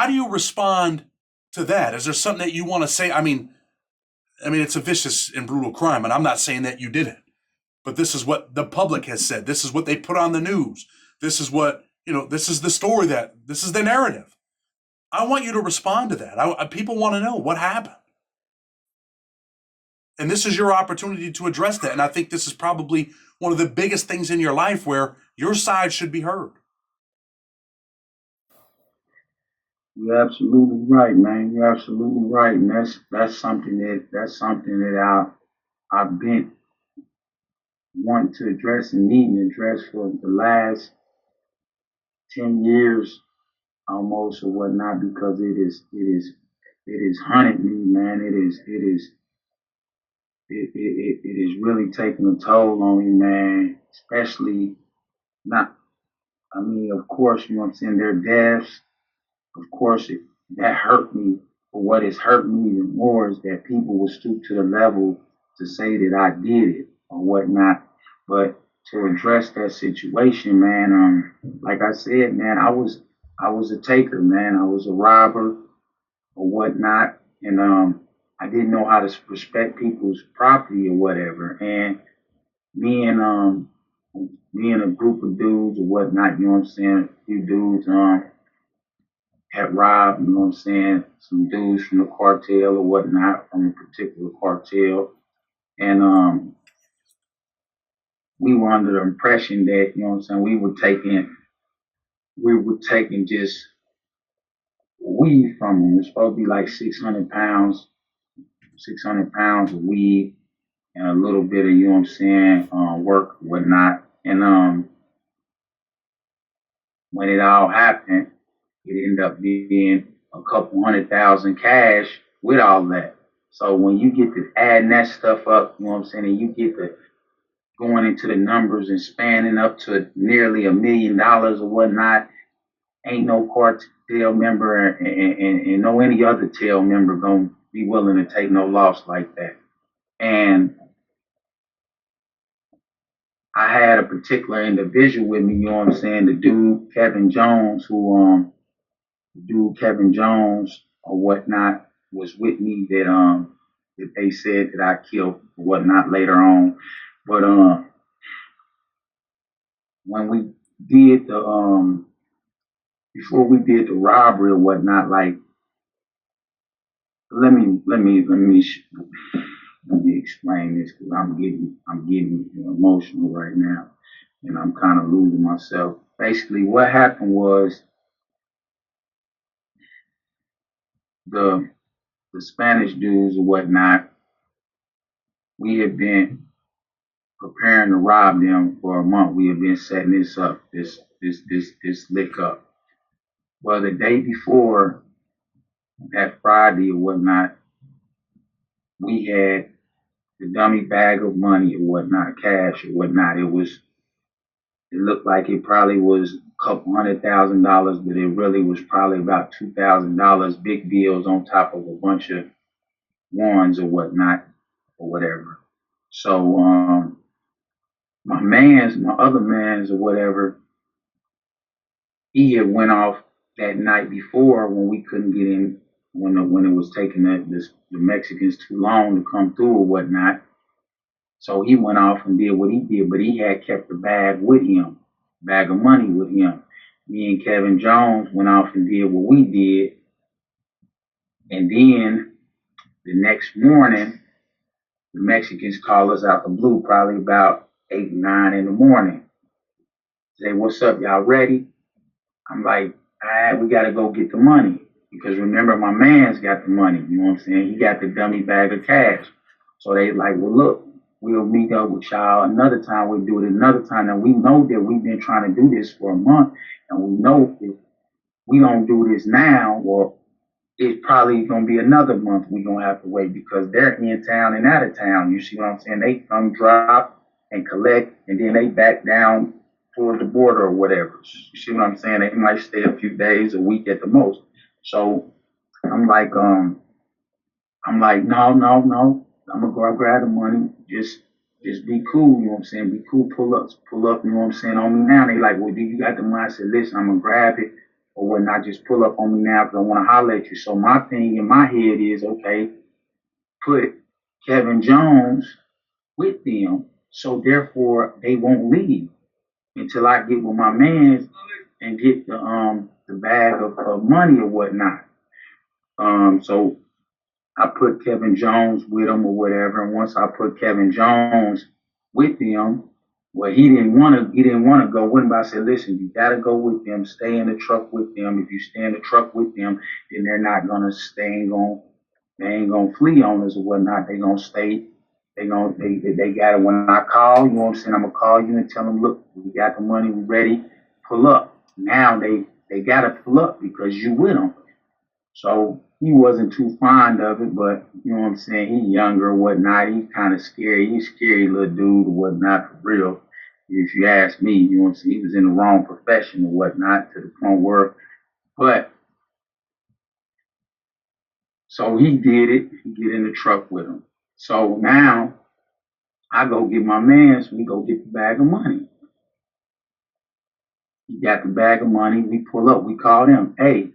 how do you respond to that? Is there something that you want to say? I mean, it's a vicious and brutal crime, and I'm not saying that you did it, but this is what the public has said. This is what they put on the news. This is what, this is the story this is the narrative. I want you to respond to that. People want to know what happened. And this is your opportunity to address that. And I think this is probably one of the biggest things in your life where your side should be heard. You're absolutely right, man. You're absolutely right, and that's something that I've been wanting to address and needing to address for the last 10 years almost or whatnot, because it is hunted me, man. It is really taking a toll on me, man. Especially not. I mean, of course, you know what I'm saying. Their deaths, of course, that hurt me. But what has hurt me even more is that people will stoop to the level to say that I did it or whatnot. But to address that situation, man, like I said, man, I was a taker, man. I was a robber or whatnot, and I didn't know how to respect people's property or whatever. And me and a group of dudes or whatnot, you know what I'm saying, a few dudes had robbed, you know what I'm saying, some dudes from the cartel or whatnot, from a particular cartel. And we were under the impression that, you know what I'm saying, we were taking just weed from them. It was supposed to be like 600 pounds of weed and a little bit of, you know what I'm saying, work and whatnot. And when it all happened, it ended up being a couple 100,000 cash with all that. So when you get to adding that stuff up, you know what I'm saying, and you get to going into the numbers and spanning up to nearly $1 million or whatnot, ain't no cartel member and no any other tail member gonna be willing to take no loss like that. And I had a particular individual with me, you know what I'm saying, the dude Kevin Jones, or whatnot was with me that they said that I killed or whatnot later on. But when we did before we did the robbery or whatnot, like let me explain this, because I'm getting emotional right now, and I'm kind of losing myself. Basically, what happened was the Spanish dudes or whatnot, we had been preparing to rob them for a month. We had been setting this up, this lick up. Well, the day before that Friday or whatnot, we had the dummy bag of money or whatnot, cash or whatnot. It looked like it probably was a couple $100,000, but it really was probably about $2,000, big bills on top of a bunch of ones or whatnot or whatever. So my other mans or whatever, he had went off that night before when we couldn't get in, when it was taking the Mexicans too long to come through or whatnot. So he went off and did what he did, but he had kept the bag with him, bag of money with him. Me and Kevin Jones went off and did what we did. And then the next morning, the Mexicans call us out the blue, probably about 8, 9 in the morning. Say, what's up, y'all ready? I'm like, all right, we got to go get the money. Because remember, my man's got the money, you know what I'm saying? He got the dummy bag of cash. So they like, well, look, we'll meet up with y'all another time. We'll do it another time. And we know that we've been trying to do this for a month. And we know if we don't do this now, well, it's probably going to be another month we're going to have to wait, because they're in town and out of town. You see what I'm saying? They come drop and collect, and then they back down towards the border or whatever. You see what I'm saying? They might stay a few days, a week at the most. So I'm like, no. I'm gonna go grab the money. Just be cool, you know what I'm saying? Be cool, pull up, you know what I'm saying, on me now. They like, well, do you got the money? I said, listen, I'm gonna grab it. or whatnot, just pull up on me now because I want to holler at you. So my thing in my head is, okay, put Kevin Jones with them, so therefore they won't leave until I get with my man and get the bag of money or whatnot. So I put Kevin Jones with him or whatever, and once I put Kevin Jones with them, well, he didn't want to go with him. But I said, listen, you gotta go with them. Stay in the truck with them. If you stay in the truck with them, then they're not gonna stay. They ain't gonna flee on us or whatnot. They gonna stay. They got it. When I call, you know what I'm saying? I'm gonna call you and tell them, look, we got the money, we ready, pull up. Now they gotta pull up because you with them. So he wasn't too fond of it, but you know what I'm saying? He younger or whatnot. He's kind of scary. He's a scary little dude or whatnot for real. If you ask me, you know what I'm saying? He was in the wrong profession or whatnot to the point where, but so he did it. He get in the truck with him. So now I go get my man, so we go get the bag of money. He got the bag of money. We pull up. We call them. Hey,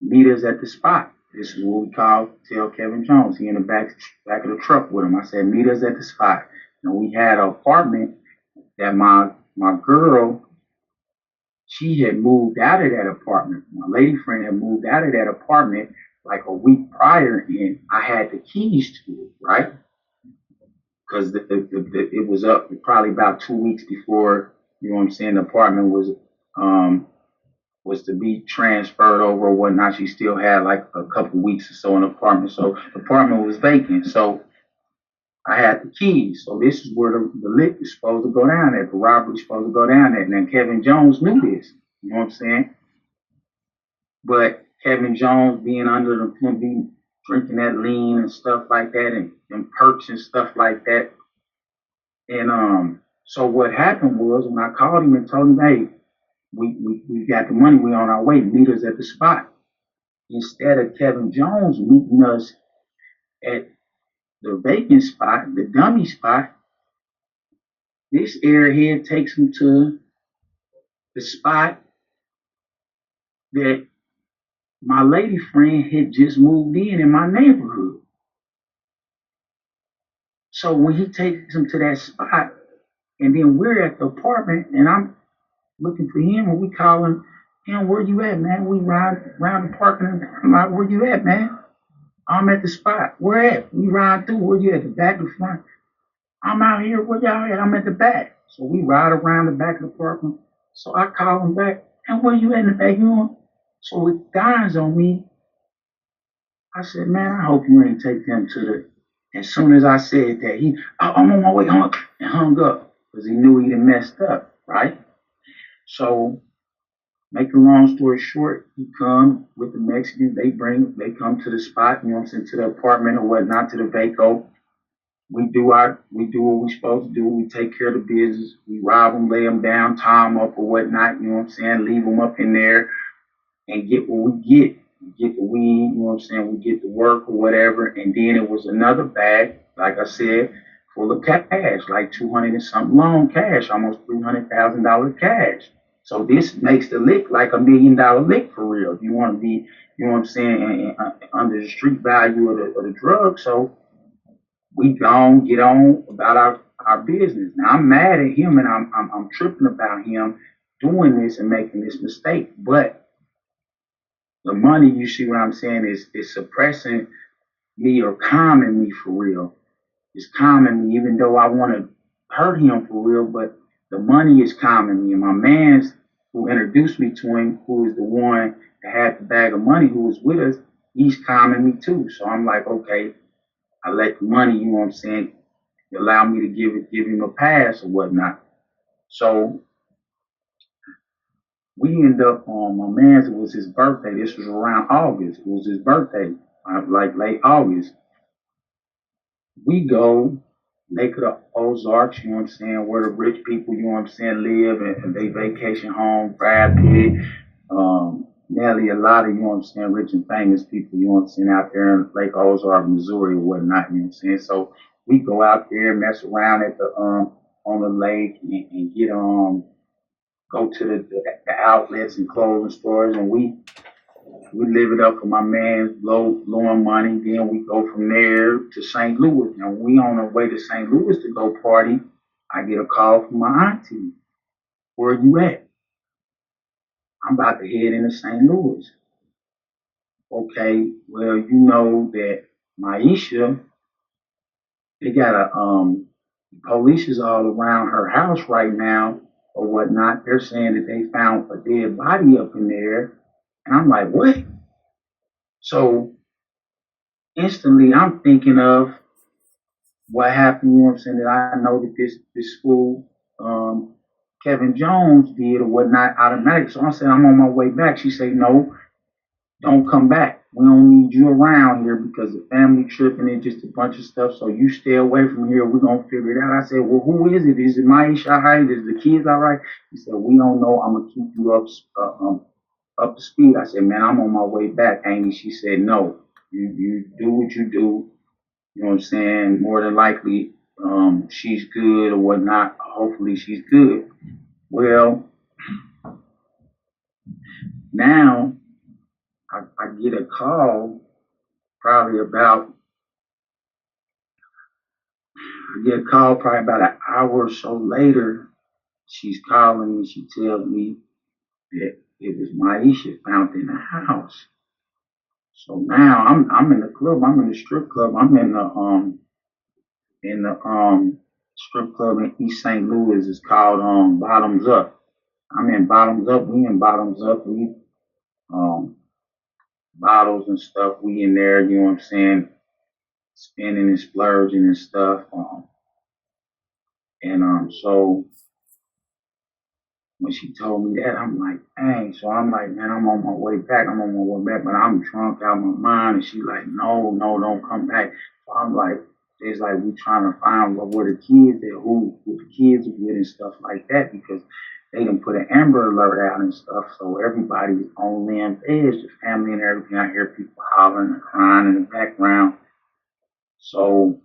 meet us at the spot. This is what we tell Kevin Jones. He in the back of the truck with him. I said, meet us at the spot. And we had an apartment that my girl, she had moved out of that apartment. My lady friend had moved out of that apartment like a week prior, and I had the keys to it, right? Because it was up probably about 2 weeks before, you know what I'm saying, the apartment was to be transferred over or whatnot. She still had like a couple weeks or so in the apartment. So the apartment was vacant. So I had the keys. So this is where the lick is supposed to go down at. The robbery is supposed to go down at. And then Kevin Jones knew this. You know what I'm saying? But Kevin Jones being under the be drinking that lean and stuff like that and perks and stuff like that. And so what happened was when I called him and told him, hey, we got the money, we on our way, meet us at the spot. Instead of Kevin Jones meeting us at the vacant spot, the dummy spot, this airhead takes him to the spot that my lady friend had just moved in my neighborhood. So when he takes him to that spot, and then we're at the apartment, and I'm looking for him, and we call him, where you at, man? We ride around the parking lot. Where you at, man? I'm at the spot. Where at? We ride through. Where you at? The back or front? I'm out here. Where y'all at? I'm at the back. So we ride around the back of the apartment. So I call him back. And where you at in the back? So it dawns on me. I said, man, I hope you ain't take them to the. As soon as I said that, I'm on my way home, and hung up because he knew he'd messed up, right? So, make a long story short, he come with the Mexicans. They come to the spot, you know what I'm saying, to the apartment or whatnot, to the Vaco. We do what we supposed to do. We take care of the business. We rob them, lay them down, tie them up or whatnot, you know what I'm saying, leave them up in there and get what we get. We get the weed, you know what I'm saying, we get the work or whatever. And then it was another bag, like I said, full of cash, like 200 and something long cash, almost $300,000 cash. So this makes the lick like $1 million lick for real. If you want to be, you know what I'm saying, under the street value of the drug. So we gone get on about our business. Now I'm mad at him and I'm tripping about him doing this and making this mistake. But the money, you see what I'm saying, is suppressing me or calming me for real. It's calming me, even though I want to hurt him for real, but the money is calming me. And my man who introduced me to him, who is the one that had the bag of money, who was with us, he's calming me too. So I'm like, okay, I let the money, you know what I'm saying, allow me to give him a pass or whatnot. So we end up on my man's, it was his birthday. This was around August. It was his birthday, like late August. We go Lake of the Ozarks, you know what I'm saying, where the rich people, you know what I'm saying, live and they vacation home, Brad Pitt, Nelly, a lot of, you know what I'm saying, rich and famous people, you know what I'm saying, out there in Lake Ozark, Missouri or whatnot, you know what I'm saying. So we go out there, mess around at the on the lake and get go to the outlets and clothing stores, and we live it up for my man's blowing money. Then we go from there to St. Louis. Now we on our way to St. Louis to go party. I get a call from my auntie. Where you at? I'm about to head into St. Louis. Okay, well, you know that Maisha, they got police is all around her house right now or whatnot. They're saying that they found a dead body up in there. And I'm like, what? So instantly I'm thinking of what happened, you know what I'm saying, that I know that this fool, Kevin Jones did or whatnot automatic. So I said, I'm on my way back. She said, no, don't come back. We don't need you around here because the family tripping and just a bunch of stuff. So you stay away from here. We're going to figure it out. I said, well, who is it? Is it Maisha all right? Is the kids all right? He said, we don't know. I'm going to keep you up to speed. I said, man, I'm on my way back, Amy. She said, no, you do what you do. You know what I'm saying? More than likely, she's good or whatnot. Hopefully she's good. Well, now I get a call probably about an hour or so later. She's calling me. She tells me that it was Maisha found in the house. So now I'm in the club. I'm in the strip club. I'm in the strip club in East St. Louis. It's called Bottoms Up. I'm in Bottoms Up. We in Bottoms Up. We um bottles and stuff. We in there. You know what I'm saying? Spinning and splurging and stuff. So when she told me that, I'm like, dang. So I'm like, man, I'm on my way back. I'm on my way back, but I'm drunk out of my mind. And she like, no, don't come back. So I'm like, it's like we trying to find where the kids at, who the kids are with and stuff like that, because they done put an Amber Alert out and stuff. So everybody's on them edge, the family and everything. I hear people hollering and crying in the background. So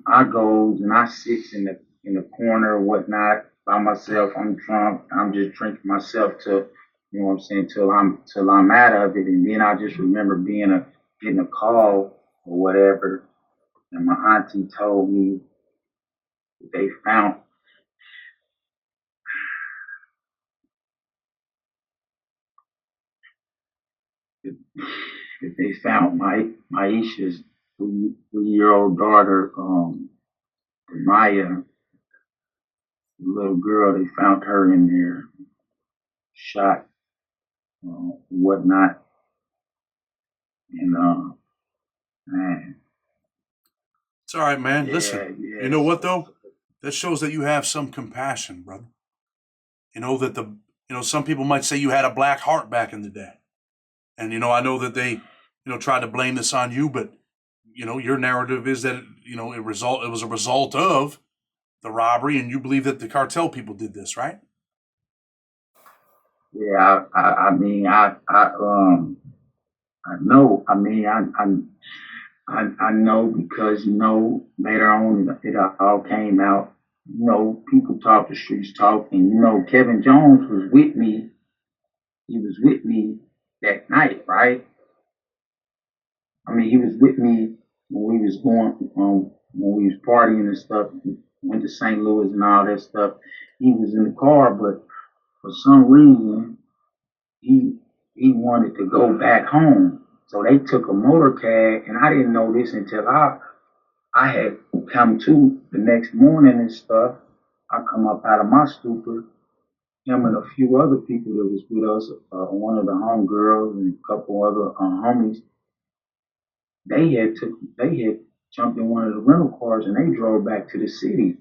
I goes and I sits in the corner or whatnot by myself. I'm drunk. I'm just drinking myself till, you know what I'm saying, till I'm out of it. And then I just remember getting a call or whatever, and my auntie told me that they found my Maisha's 3-year old daughter, Maya, the little girl. They found her in there, shot, whatnot, and man. It's all right, man. Yeah, Listen, yeah. you know what though? That shows that you have some compassion, brother. You know that some people might say you had a black heart back in the day, and I know that they tried to blame this on you, but your narrative is that it was a result of the robbery, and you believe that the cartel people did this, right? Yeah, I mean, I know. I mean, I know because later on it all came out. People talk, the streets talk, and Kevin Jones was with me. He was with me that night, right? I mean, he was with me when we was when we was partying and stuff. Went to St. Louis and all that stuff. He was in the car, but for some reason he he wanted to go back home. So they took a motorcade, and I didn't know this until I had come to the next morning and stuff. I come up out of my stupor. Him and a few other people that was with us, one of the homegirls and a couple other homies. They had jumped in one of the rental cars and they drove back to the city.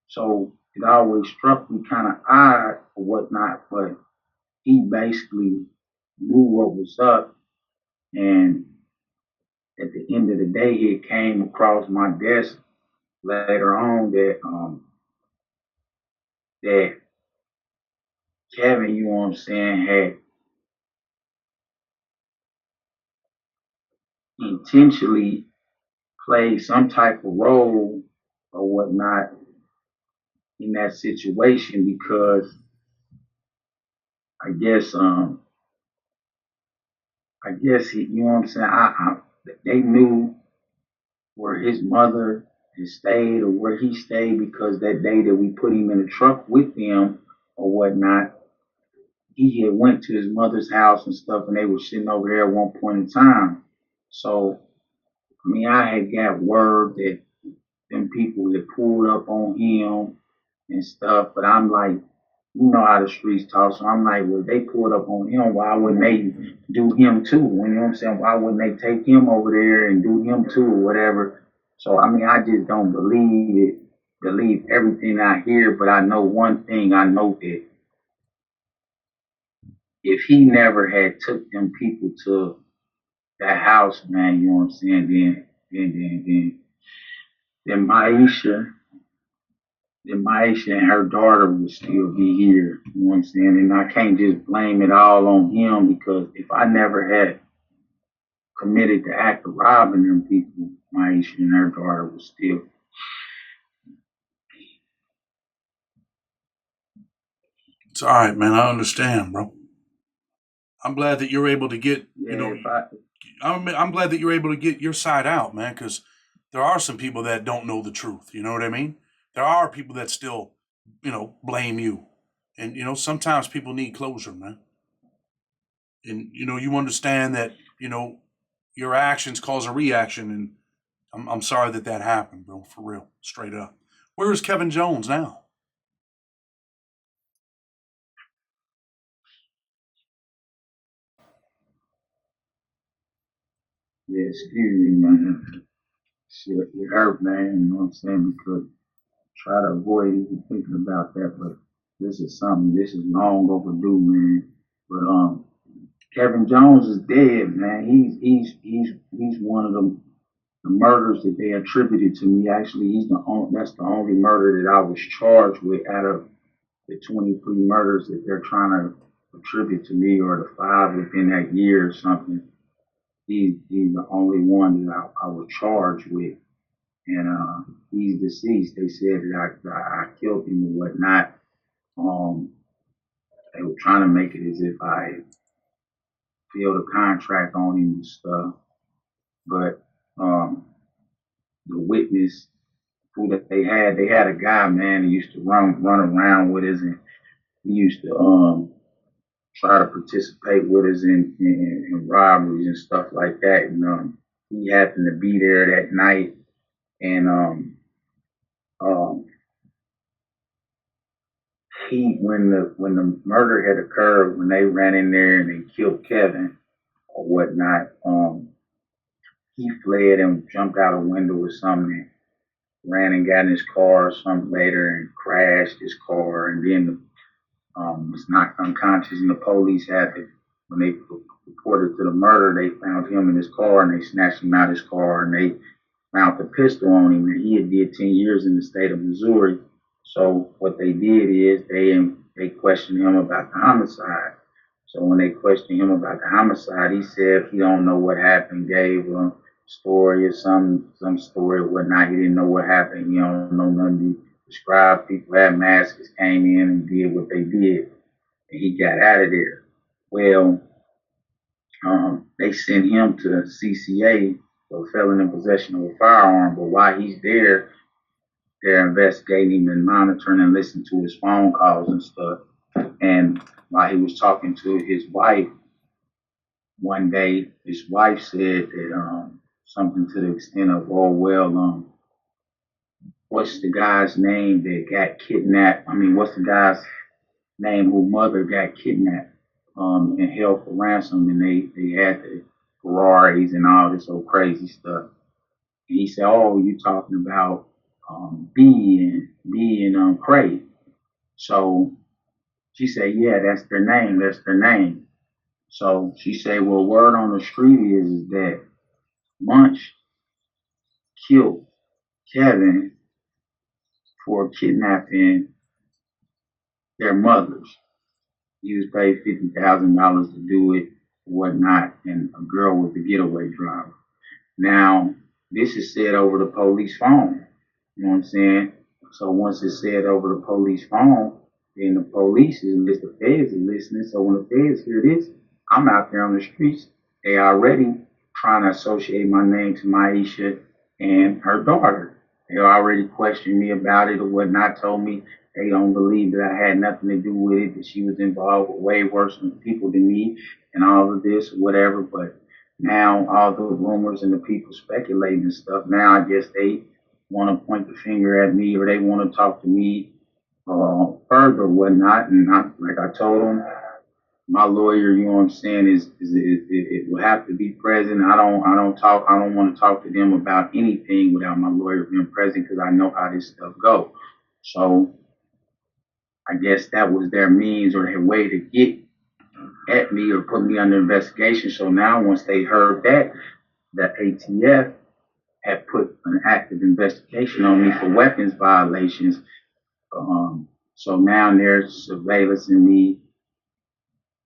So it always struck me kind of odd or whatnot, but he basically knew what was up. And at the end of the day, it came across my desk later on that Kevin, you know what I'm saying, had intentionally played some type of role or whatnot in that situation because I guess you know what I'm saying. They knew where his mother had stayed or where he stayed because that day that we put him in the truck with them or whatnot, he had went to his mother's house and stuff, and they were sitting over there at one point in time. So I mean, I had got word that them people had pulled up on him and stuff, but I'm like, you know how the streets talk. So I'm like, well, they pulled up on him. Why wouldn't they do him too? You know what I'm saying? Why wouldn't they take him over there and do him too or whatever? So I mean, I just don't believe everything I hear. But I know one thing. I know that if he never had took them people to that house, man, you know what I'm saying? Then Maisha and her daughter would still be here. You know what I'm saying? And I can't just blame it all on him because if I never had committed the act of robbing them people, Maisha and her daughter would still. It's all right, man. I understand, bro. I'm glad that you're able to get, you know, I'm glad that you're able to get your side out, man, because there are some people that don't know the truth. You know what I mean? There are people that still, blame you. And, sometimes people need closure, man. And, you understand that, your actions cause a reaction. And I'm sorry that that happened, bro, for real, straight up. Where is Kevin Jones now? Yeah, excuse me, man. Shit, it hurt, man. You know what I'm saying? Because try to avoid even thinking about that, but this is long overdue, man. But Kevin Jones is dead, man. He's one of the murders that they attributed to me. Actually, that's the only murder that I was charged with out of the 23 murders that they're trying to attribute to me, or the 5 within that year or something. He's the only one that I was charged with, and he's deceased. They said that I killed him and whatnot. Um, they were trying to make it as if I filled a contract on him and stuff, but the witness who that they had a guy, man, who used to run around with us, and he used to try to participate with us in robberies and stuff like that. And he happened to be there that night, and um, he when the murder had occurred, when they ran in there and they killed Kevin or whatnot, he fled and jumped out a window or something, ran and got in his car or something later and crashed his car, and then was knocked unconscious, and the police had to, when they reported to the murder, they found him in his car and they snatched him out of his car and they found the pistol on him, and he had did 10 years in the state of Missouri. So what they did is they questioned him about the homicide. So when they questioned him about the homicide, he said he don't know what happened, gave a story or some story or whatnot. He didn't know what happened. He don't know nothing. He described people had masks, came in and did what they did, and he got out of there. Well, they sent him to CCA for felon in possession of a firearm. But while he's there, they're investigating him and monitoring and listening to his phone calls and stuff. And while he was talking to his wife one day, his wife said that something to the extent of, "Oh well, what's the guy's name that got kidnapped? I mean, what's the guy's name whose mother got kidnapped and held for ransom, and they had the Ferraris and all this old crazy stuff." And he said, "Oh, you talking about B and Cray?" So she said, "Yeah, that's their name. That's their name." So she said, "Well, word on the street is that Munch killed Kevin for kidnapping their mothers. He was paid $50,000 to do it, whatnot, and a girl was the getaway driver." Now, this is said over the police phone. You know what I'm saying? So once it's said over the police phone, then the police is the feds is listening. So when the feds hear this, I'm out there on the streets. They already trying to associate my name to Maisha and her daughter. They already questioned me about it or whatnot, told me they don't believe that I had nothing to do with it, that she was involved with way worse people than me and all of this or whatever. But now all the rumors and the people speculating and stuff, now I guess they want to point the finger at me or they want to talk to me further or whatnot. And like I told them, my lawyer, you know what I'm saying, it will have to be present. I don't want to talk to them about anything without my lawyer being present because I know how this stuff goes. So I guess that was their means or their way to get at me or put me under investigation. So now once they heard that, the ATF had put an active investigation on me for weapons violations. So now they're surveillancing me.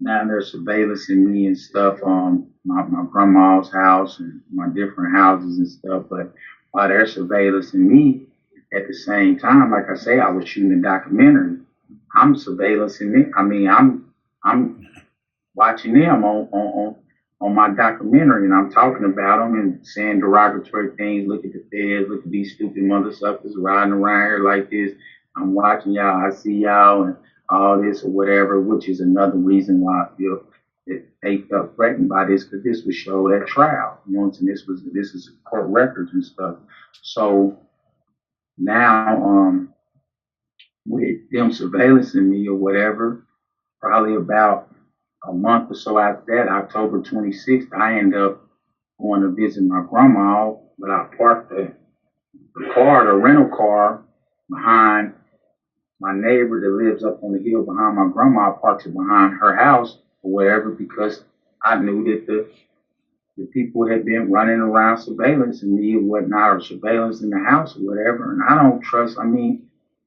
Now they're surveillancing me and stuff on my grandma's house and my different houses and stuff. But while they're surveillancing me, at the same time, like I say, I was shooting a documentary. I'm surveillancing it. I mean, I'm watching them on my documentary, and I'm talking about them and saying derogatory things. Look at the feds. Look at these stupid mother suckers riding around here like this. I'm watching y'all. I see y'all and all this or whatever, which is another reason why I feel that they felt threatened by this because this was showed at trial. You know what I'm saying? This is court records and stuff. So now, with them surveillancing me or whatever, probably about a month or so after that, October 26th, I end up going to visit my grandma, but I parked the rental car behind my neighbor that lives up on the hill behind my grandma, parks it behind her house or whatever, because I knew that the people had been running around surveillancing me or whatnot, or surveillance in the house or whatever. And I don't trust, I mean,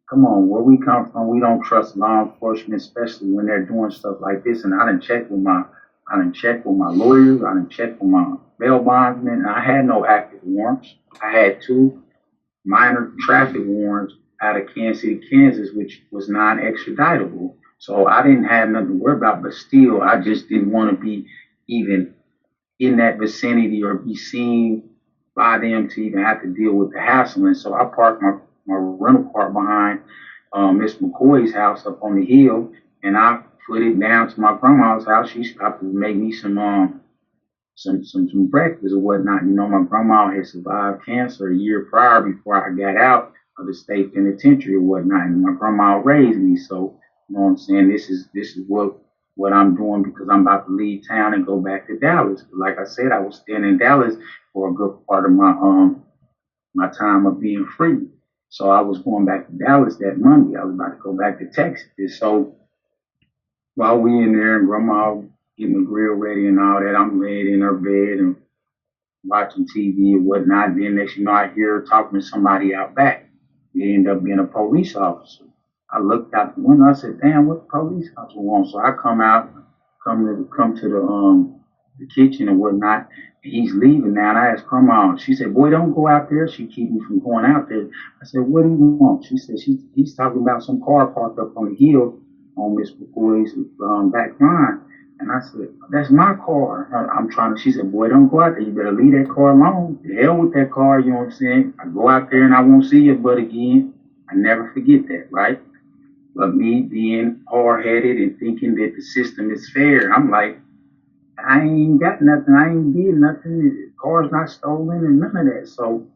come on, where we come from, we don't trust law enforcement, especially when they're doing stuff like this. And I done checked with my lawyers, I done checked with my bail bondsman, and I had no active warrants. I had 2 minor traffic warrants out of Kansas City, Kansas, which was non-extraditable. So I didn't have nothing to worry about, but still, I just didn't want to be even in that vicinity or be seen by them to even have to deal with the hassle. And so I parked my rental car behind Miss McCoy's house up on the hill, and I footed down to my grandma's house. She stopped to make me some breakfast or whatnot. You know, my grandma had survived cancer a year prior before I got out of the state penitentiary or whatnot. And my grandma raised me, so you know what I'm saying. This is what I'm doing because I'm about to leave town and go back to Dallas. Like I said, I was staying in Dallas for a good part of my time of being free. So I was going back to Dallas that Monday. I was about to go back to Texas. So while we in there and grandma getting the grill ready and all that, I'm laying in her bed and watching TV or whatnot. Then next you know, I hear her talking to somebody out back. It ended up being a police officer. I looked out the window. I said, "Damn, what the police officer wants?" So I come to the kitchen and whatnot. And he's leaving now. And I asked Grandma. She said, "Boy, don't go out there." She keep me from going out there. I said, "What do you want?" She said, "He's talking about some car parked up on the hill on Miss McCoy's back line." And I said, "That's my car." I'm trying to. She said, "Boy, don't go out there. You better leave that car alone. The hell with that car." You know what I'm saying? I go out there and I won't see your butt again. I never forget that, right? But me being hard-headed and thinking that the system is fair, I'm like, I ain't got nothing. I ain't did nothing. The car's not stolen and none of that. So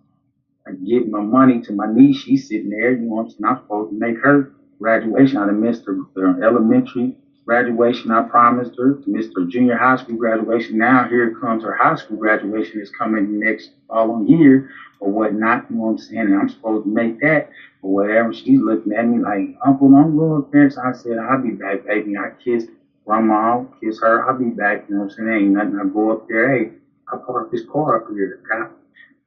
I give my money to my niece. She's sitting there. You know what I'm saying? I'm supposed to make her graduation. I missed her elementary graduation. I promised her. Missed her junior high school graduation. Now here comes her high school graduation. It's coming next following year or whatnot. You know what I'm saying? And I'm supposed to make that or whatever. She's looking at me like, "Uncle, don't go up there." So I said, "I'll be back, baby." I kissed grandma, kiss her. I'll be back. You know what I'm saying? Ain't nothing. I go up there. Hey, I parked this car up here. The cop,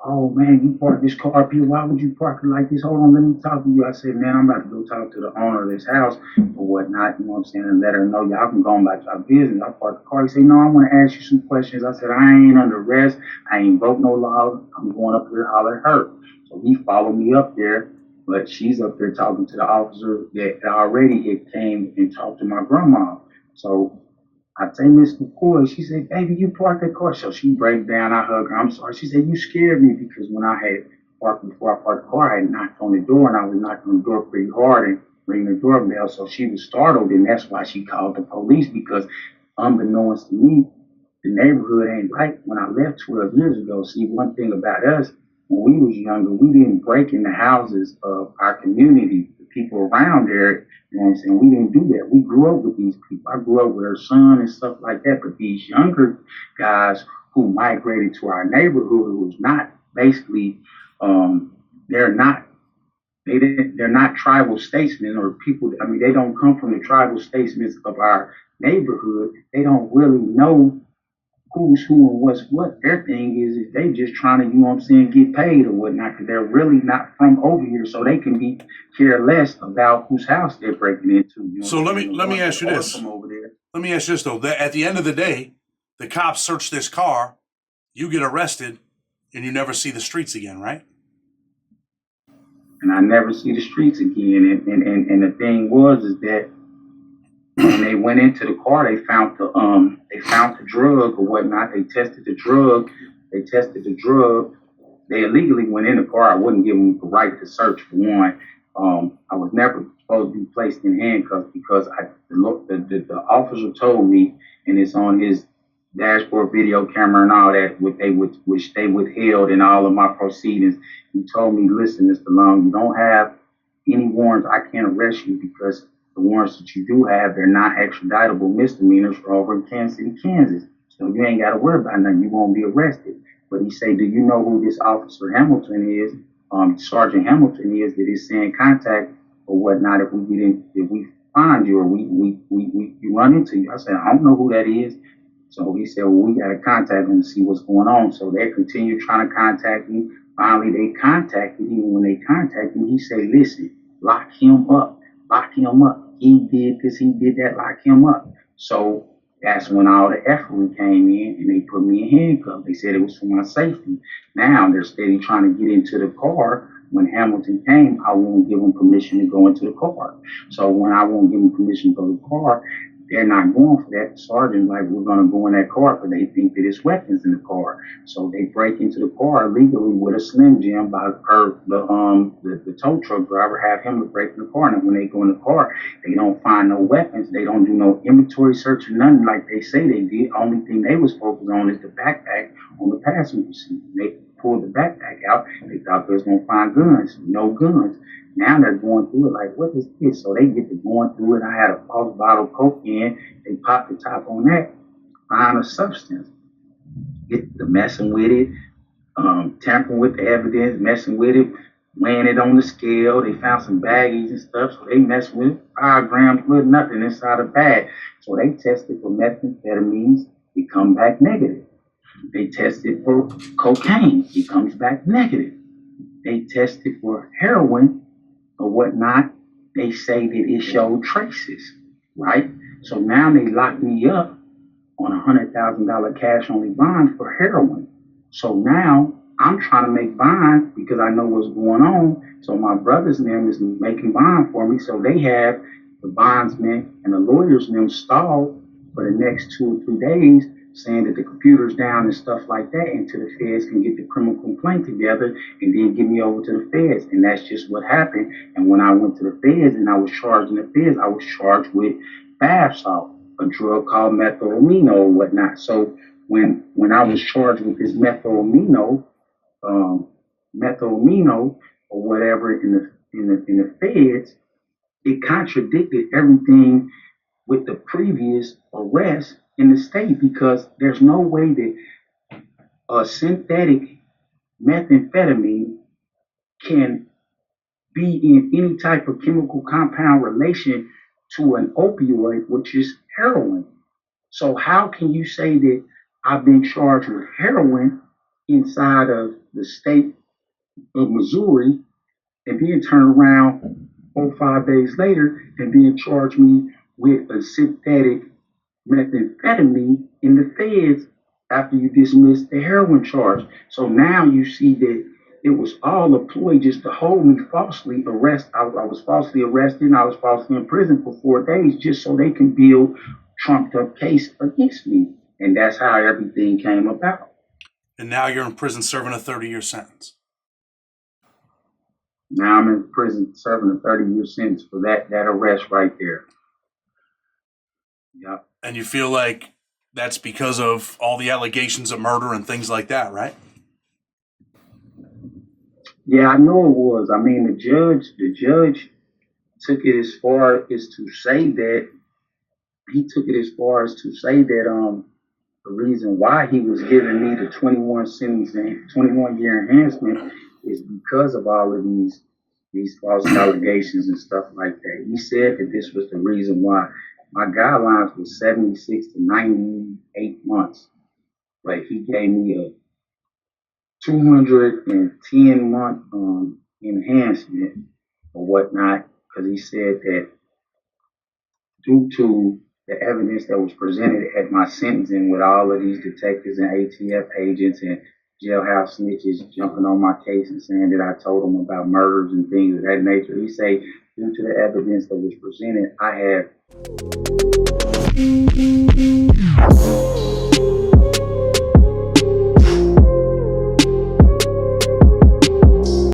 "Oh man, you parked this car up here. Why would you park it like this? Hold on, let me talk to you." I said, "Man, I'm about to go talk to the owner of this house or whatnot." You know what I'm saying? And let her know y'all can go on about your business. I parked the car. He said, "No, I want to ask you some questions." I said, "I ain't under arrest. I ain't broke no laws. I'm going up here to holler at her." So he followed me up there. But she's up there talking to the officer that already had came and talked to my grandma. So I say, Miss McCoy, she said, baby, you parked that car. So she breaks down, I hug her, I'm sorry. She said, you scared me because when I had parked before I parked the car, I had knocked on the door and I was knocking on the door pretty hard and ringing the doorbell. So she was startled and that's why she called the police because unbeknownst to me, the neighborhood ain't like when I left 12 years ago. See, one thing about us, when we was younger, we didn't break in the houses of our community, the people around there, you know what I'm saying? We didn't do that. We grew up with these people. I grew up with her son and stuff like that. But these younger guys who migrated to our neighborhood who's not basically, they're not they're not tribal statesmen or people. I mean, they don't come from the tribal statesmen of our neighborhood. They don't really know who's who and what's what. Their thing is they just trying to, you know what I'm saying, get paid or whatnot because they're really not from over here, so they can be care less about whose house they're breaking into. You know So let me ask you this. Over there. Let me ask you this though. At the end of the day, the cops search this car, you get arrested, and you never see the streets again, right? And I never see the streets again. And the thing was is that when they went into the car, they found the drug or whatnot. They tested the drug. They illegally went in the car. I wouldn't give them the right to search for one. I was never supposed to be placed in handcuffs because the officer told me, and it's on his dashboard video camera and all that, which they withheld in all of my proceedings. He told me, listen, Mr. Long, you don't have any warrants. I can't arrest you because the warrants that you do have, they're not extraditable misdemeanors for over in Kansas City, Kansas. So you ain't got to worry about nothing. You won't be arrested. But he said, do you know who this Officer Hamilton is? Sergeant Hamilton is that is saying contact or whatnot if we find you or we run into you. I said, I don't know who that is. So he said, well, we got to contact him and see what's going on. So they continued trying to contact me. Finally, they contacted me. When they contacted me, he said, listen, lock him up. He did this, he did that, lock him up. So that's when all the effery came in and they put me in handcuffs. They said it was for my safety. Now they're steady trying to get into the car. When Hamilton came, I won't give him permission to go into the car. So when I won't give him permission to go to the car, they're not going for that. Sergeant, like, we're going to go in that car because they think that it's weapons in the car. So they break into the car illegally with a Slim Jim by the tow truck driver, have him to break in the car. And when they go in the car, they don't find no weapons. They don't do no inventory search or nothing like they say they did. Only thing they was focused on is the backpack on the passenger seat. They pulled the backpack out. They thought they was going to find guns. No guns. Now they're going through it like, what is this? So they get to going through it. I had a false bottle of coke in. They pop the top on that, find a substance. Get the messing with it, tampering with the evidence, messing with it, weighing it on the scale. They found some baggies and stuff, so they messed with it. 5 grams with nothing inside a bag. So they tested for methamphetamines. It comes back negative. They tested for cocaine. It comes back negative. They tested for heroin or whatnot. They say that it showed traces, right? So now they locked me up on $100,000 cash only bond for heroin. So now I'm trying to make bond because I know what's going on. So my brother's name is making bond for me. So they have the bondsman and the lawyer's name stalled for the next 2 or 3 days, saying that the computer's down and stuff like that until the feds can get the criminal complaint together and then get me over to the feds. And that's just what happened. And when I went to the feds and I was charged in the feds, I was charged with bath salt, a drug called methylamino or whatnot. So when I was charged with this methylamino or whatever in the feds, it contradicted everything with the previous arrest in the state because there's no way that a synthetic methamphetamine can be in any type of chemical compound relation to an opioid, which is heroin. So how can you say that I've been charged with heroin inside of the state of Missouri and then turn around 4 or 5 days later and then charge me with a synthetic methamphetamine in the feds after you dismiss the heroin charge? So now you see that it was all a ploy just to hold me falsely arrested. I was falsely arrested and I was falsely in prison for 4 days just so they can build trumped up case against me. And that's how everything came about. And now you're in prison serving a 30-year sentence. Now I'm in prison serving a 30-year sentence for that arrest right there. Yep. And you feel like that's because of all the allegations of murder and things like that, right? Yeah, I know it was. I mean, the judge took it as far as to say that the reason why he was giving me the 21 year enhancement is because of all of these false allegations and stuff like that. He said that this was the reason why. My guidelines was 76 to 98 months, but he gave me a 210-month enhancement or whatnot, because he said that due to the evidence that was presented at my sentencing with all of these detectives and ATF agents and jailhouse snitches jumping on my case and saying that I told them about murders and things of that nature, he say, due to the evidence that was presented, I have